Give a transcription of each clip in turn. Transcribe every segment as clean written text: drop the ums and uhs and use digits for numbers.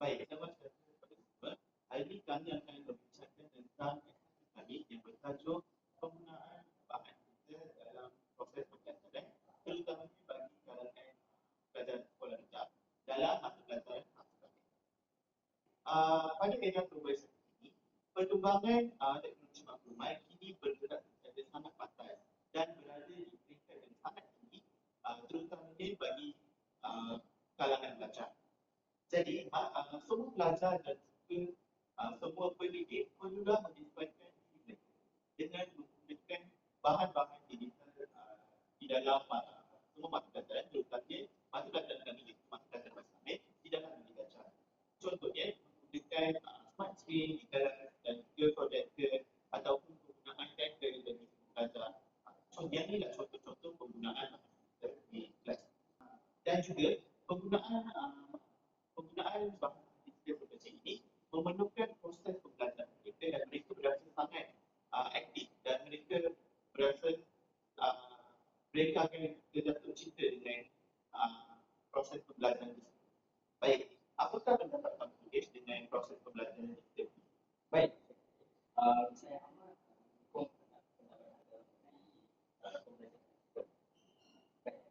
Baik, selamat datang kepada semua. Hari ini kami akan berbincangkan tentang aktiviti kami yang bertajuk penggunaan bahan kita dalam proses pembelajaran, terutamanya bagi kalangan pelajar sekolah rendah dalam mata pelajaran akademik. Pada era globalisasi ini, perkembangan teknologi maklumat kini bergerak secara sangat pantas dan berada di peringkat yang sangat tinggi, terutamanya bagi uh, kalangan pelajar. Jadi, semua pelajar dan juga semua pendidik perlulah menyesuaikan diri mereka dengan menggunakan bahan-bahan digital di dalam semua mata pelajaran, terutamanya mata pelajaran kami iaitu mata pelajaran bahasa Amil di dalam bilik ajar. Contohnya, menggunakan smart screen di dalam dan juga projector ataupun penggunaan tracker bagi pelajar. Yang inilah contoh-contoh penggunaan di kelas. Dan juga penggunaan bahan digital seperti ini memerlukan proses pembelajaran mereka dan mereka berasa sangat aktif dan mereka berasa uh, mereka akan jatuh cinta dengan proses pembelajaran tersebut. Baik, apakah pendapat Pak Mukesh dengan proses pembelajaran digital? Baik, saya amat mendukung pendapat Anda mengenai pembelajaran digital. Baik,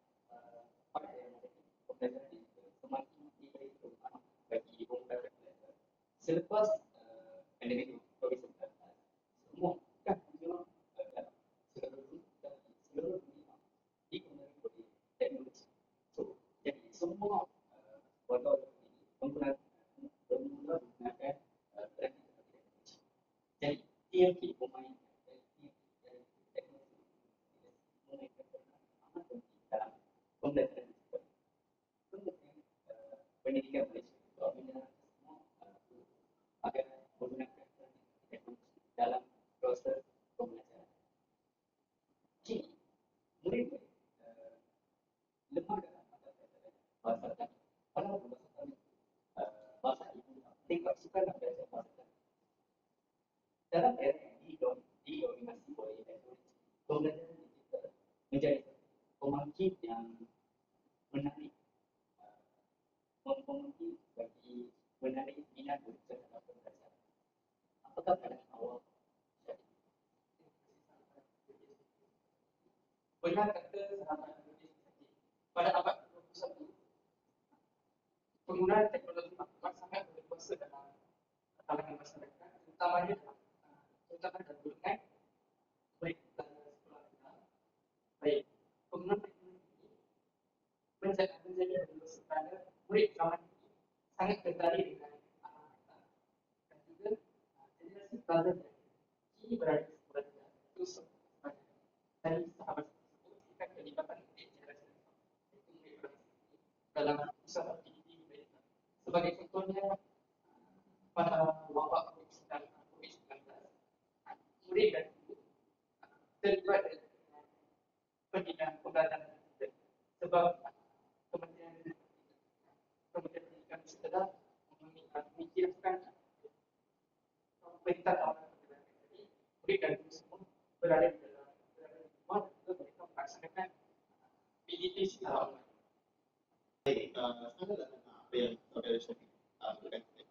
pada era modern, pembelajaran digital semakin diberi keutamaan bagi pemuda dan pelajar. Selepas pandemik COVID-19, semua bukan hanya dalam seluruh dunia, tapi seluruh dunia dipengaruhi oleh teknologi. So, jadi semua warga ini bermula menggunakan teknologi. Jadi, TLK pemain dari teknologi memainkan peranan amat penting dalam pembelajaran digital. Kemudian, pendidikan Malaysia juga menyarankan semua guru agar menggunakan teknologi dalam proses pembelajaran. Kini, murid-murid lemah dalam mata pelajaran bahasa kami. Walaupun bahasa kami bahasa ibu, mereka suka nak belajar bahasa kami. Dalam era yang didominasi oleh teknologi, pembelajaran digital menjadi pemancing yang menarik, mempengaruhi bagi menarik minat murid terhadap pembelajaran. Apakah pada awal jadi benar kata sahabat Indonesia tadi, pada abad 21, penggunaan teknologi maklumat sangat berkuasa dalam kalangan masyarakat, terutamanya dalam golongan murid sekolah rendah. Baik, penggunaan teknologi ini menjadi kerana murid zaman ini sangat tertarik dengan anak-anak dan juga generasi pelajar yang kini berada di sekolah rendah itu dari sahabat tersebut kita kelibatan murid generasi iaitu murid dalam usaha aktiviti mereka. Sebagai contohnya, pada wabak COVID-19, murid dan guru terlibat dengan pendidikan pembelajaran digital sebab Kementerian Pendidikan setelah memikirkan perintah awal pembelajaran ini, murid dan guru semua berada di rumah dan juga mereka melaksanakan PDT secara online. Baik, sangatlah apa yang saudara Syafiq berkata.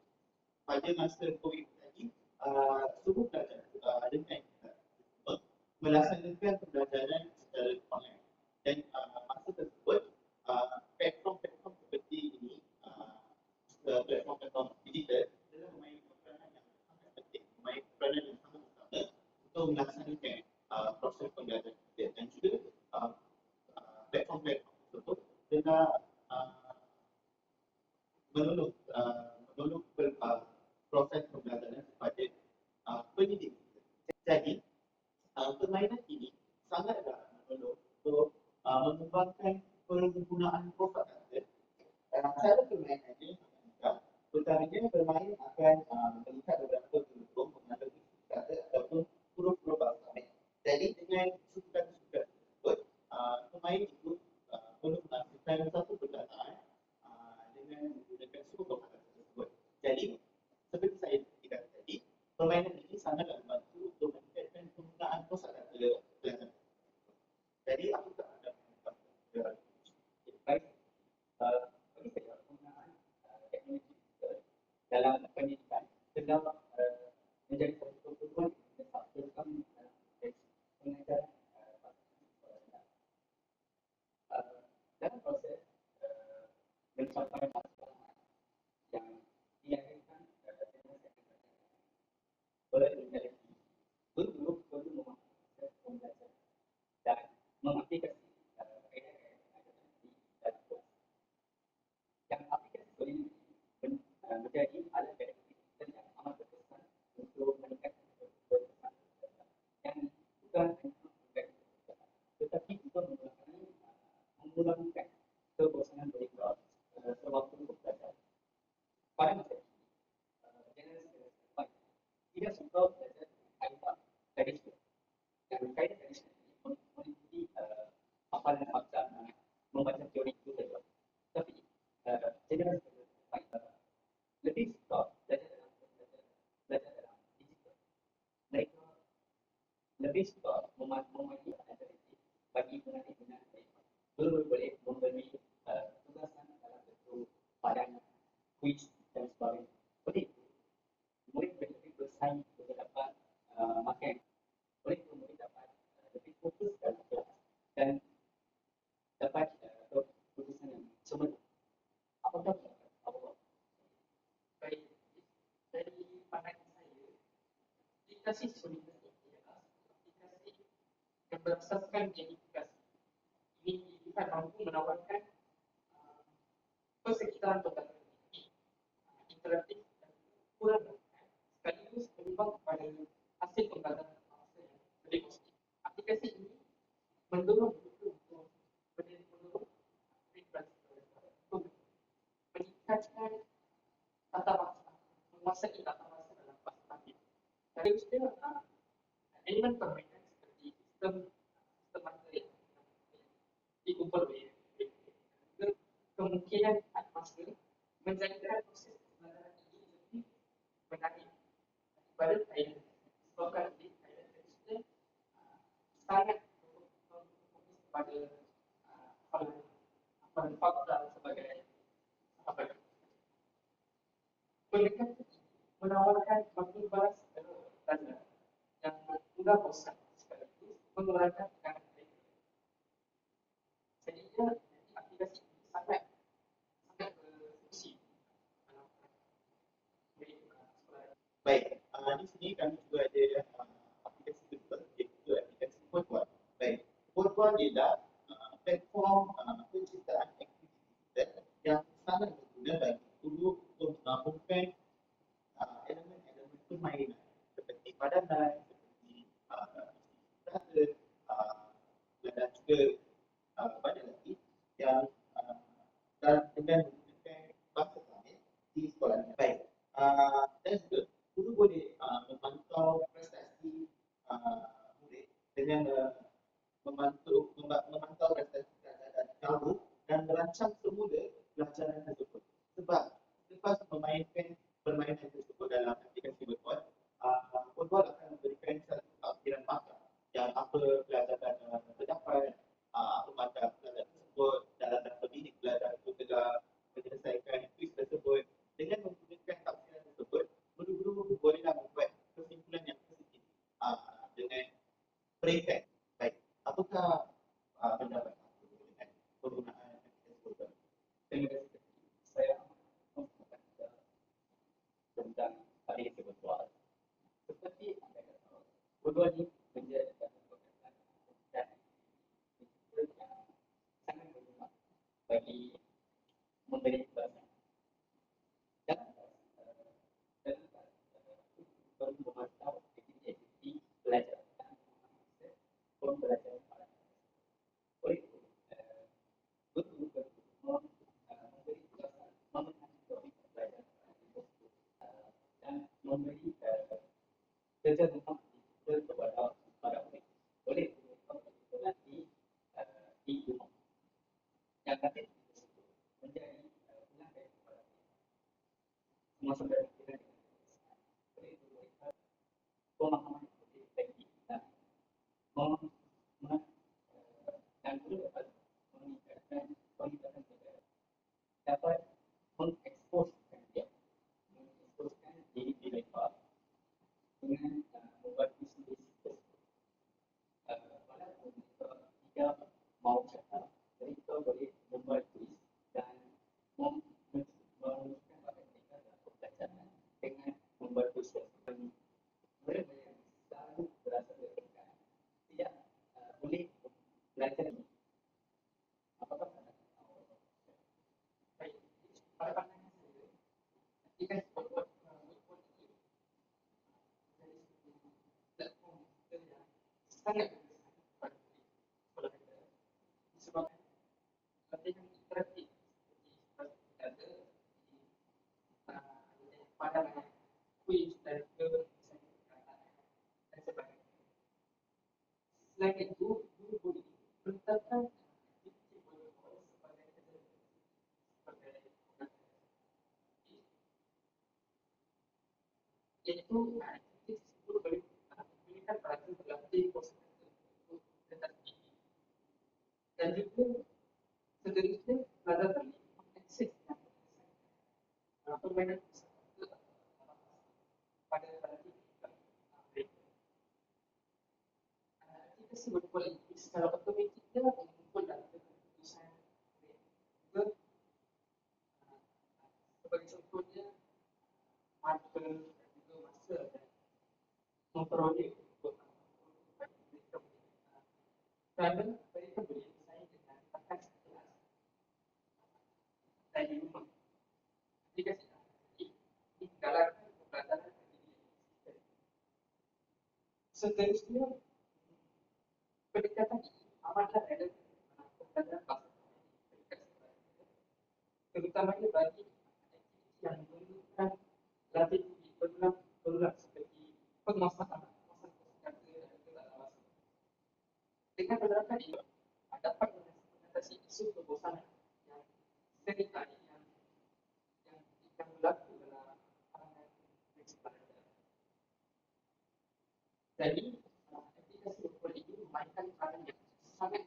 Pada masa COVID tadi, semua pelajar dengan melaksanakan pembelajaran secara online dan masa tersebut platform-platform seperti ini, platform-platform digital adalah memainkan peranan yang sangat penting, memainkan peranan yang sangat utama untuk melaksanakan proses pembelajaran digital dan juga platform-platform tersebut telah menolong proses pembelajaran kepada pendidik. Jadi, permainan ini sangatlah menolong untuk mengembangkan penggunaan kosakata. Cara permainannya sangat mudah. Pertamanya bermain akan melihat beberapa gelembung mengenali kata ataupun huruf-huruf bahasa Amil. Jadi dengan susunan-susunan tersebut, pemain itu perlu melakukan satu perkataan dengan menggunakan semua kosakata tersebut. Jadi seperti saya katakan tadi, permainan ini sangatlah membantu untuk meningkatkan penggunaan kosakata pelajar. Jadi apakah anda baik, bagi saya penggunaan teknologi digital dalam pendidikan terdapat menjadi satu kebutuhan terutama dalam pengajaran dalam proses pencapaian yang dihadirkan oleh menjadi guru perlu memahami pembelajaran dan mengaplikasi di dalam kelas. Yang aplikasi ini menjadi alat pedagogik yang amat berkesan untuk meningkatkan keberkesan yang bukan hanya tetapi juga menghilangkan kebosanan belajar sewaktu belajar. Pada masa ini, generasi depan tidak suka belajar kaedah tradisional. Dan kaedah tradisional ini mengikuti hafalan fakta, membaca teori itu saja. Tapi generasi depan lebih suka belajar dalam digital. Mereka lebih suka memahami alternatif bagi pengajar mereka. Guru boleh memberi tugasan dalam bentuk padangan, kuis dan sebagainya. Oleh itu, murid lebih bersaing untuk dapat makan. Oleh itu, murid dapat lebih fokus dalam kelas dan dapat keputusan yang sebenar. Apakah pendapat Abang? Baik, dari pandangan saya, aplikasi soliditas ini adalah aplikasi yang berasaskan gamifikasi. Ini kita mampu menawarkan persekitaran pembelajaran interaktif dan kurang sekaligus berimbang kepada hasil pembelajaran yang lebih positif. Aplikasi ini mendorong guru untuk meningkatkan tata bahasa, menguasai tata bahasa dalam bahasa tadi. Dari usia elemen permainan seperti sistem materi dikumpul oleh kemungkinan atmosfer menjadikan proses pembelajaran ini lebih menarik pada kaedah sebabkan ini kaedah tradisional sangat fokus pada hafalan fakta sebagai apa pendekatan menawarkan makin balas pelajaran yang mudah bosan sekaligus mengeluarkan tekanan mereka. Sehingga aplikasi ini sangat berfungsi dalam Baik, di sini kami juga ada aplikasi kedua, iaitu aplikasi Boardwalk. Baik, Boardwalk adalah platform penciptaan aktiviti yang sangat berguna bagi guru untuk menggabungkan elemen-elemen permainan seperti padanan, seperti dan juga banyak lagi yang dengan menggunakan bahasa lain di sekolahnya. Baik, dan juga guru boleh memantau prestasi murid dengan memantau prestasi guru dan merancang semula pelajaran tersebut. Sebab lepas memainkan permainan tersebut dalam aplikasi Boardwalk, Boardwalk akan memberikan satu takbiran mata yang apa pelajaran terdapat, apa mata pelajaran tersebut dalam berapa minit pelajaran itu telah menyelesaikan kuis tersebut. Dengan menggunakan takbiran tersebut, guru-guru bolehlah membuat kesimpulan yang positif dengan peringkat. Baik, apakah pendapat dengan penggunaan aplikasi Boardwalk? Terima kasih. Saya mengatakan tentang aplikasi Boardwalk. Seperti anda kata, Boardwalk ini menjadi satu perkataan dan yang sangat berguna bagi memberi bahasa. Dan perlu memantau aktiviti belajar dan pembelajaran pada oleh itu, guru perlu memberi tugasan memahami teori pembelajaran dan memberi kerja rumah kepada murid. Oleh itu, mereka berlatih di rumah. Yang nanti tersebut menjadi pengajar kepada semua saudara kita. Oleh itu, mereka pemahaman lebih tinggi dan dan juga dapat meningkatkan kualitas negara, dapat mengeksposkan dia, mengeksposkan kan buat ini dari segi platform kita yang sangat bermanfaat pada kita disebabkan latihan interaktif seperti ada pada kuis dan dan sebagainya. Selain itu, guru boleh menetapkan aktiviti protokol sebagai iaitu aktiviti tersebut boleh memberikan perhatian berlatih konsentrasi untuk tetap tinggi dan juga seterusnya pelajar boleh mengakses permainan pada pelatih mereka. Aktiviti berkumpul ini secara otomatik dia mengumpul dalam keputusan mereka. Sebagai contohnya, marker dan juga masa dan memperoleh kerana mereka boleh bersaing dengan rakan sekelas dan di rumah. Aplikasi ini menggalakkan pembelajaran sistem. Seterusnya, pendekatan ini amatlah relevan dalam pembelajaran bahasa terutamanya bagi aktiviti yang memerlukan latih berulang seperti penguasaan kata dan juga bahasa. Dengan penerapan ini dapat mengatasi isu kebosanan yang sering kali yang berlaku dalam kalangan pelajar. Jadi, aplikasi berkumpul ini memainkan peranan yang sangat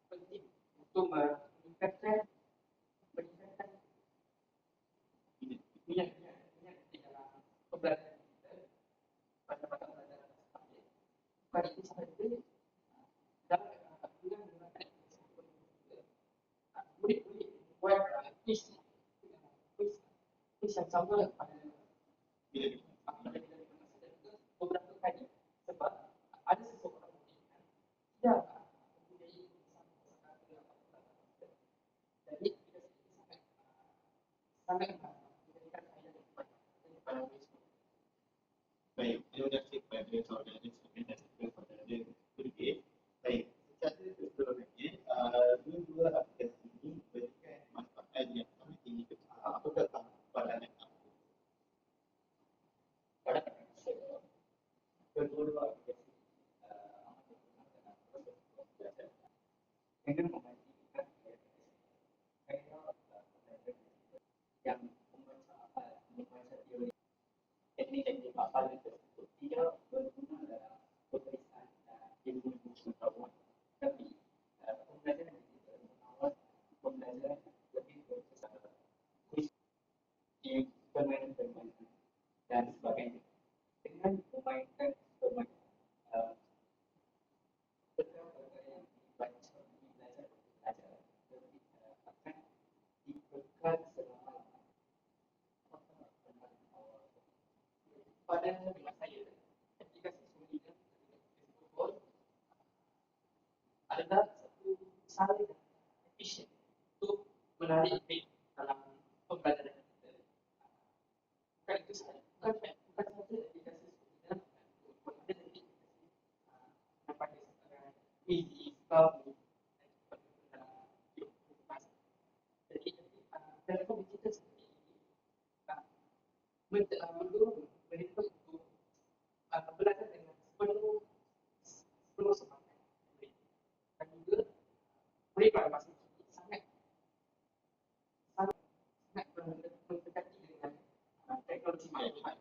penting untuk meningkatkan minat di dalam pembelajaran kita pada mata pelajaran tersebut. Bukan itu sahaja, dalam menggunakan murid-murid buat kuis yang sama pada beberapa kali sebab ada seseorang tidak mempunyai jadi sangat memberikan faidah kepada murid. Baik, terima kasih kepada saudara Sumin dan juga saudara Burgit. Baik, secara keseluruhannya, dua aplikasi ini memberikan manfaat yang sangat tinggi kepada anak-anak. Pada saya, kedua aplikasi amat digunakan dalam proses belajar dengan memastikan yang membaca teori teknik-teknik hafalan tersebut tidak berguna dalam pemeriksaan ilmu pengetahuan, tapi pembelajaran kita mengawal pembelajaran lebih bersama kuis, permainan-permainan dan sebagainya. Dengan memainkan permainan perkara-perkara yang dibaca belajar akan dibekal selama pada dengan saya aplikasi Sony dan Facebook adalah satu cara yang efisien untuk menarik minat dalam pembelajaran kita. Bukan itu sahaja, bukan saja aplikasi Sony dan Facebook, ada lagi aplikasi sekarang Easy, Kamu dan sebagainya. Jadi platform digital seperti ini mendorong mereka untuk belajar dengan sepenuh semangat dan juga mereka pada masa kini sangat mendekati dengan teknologi maklumat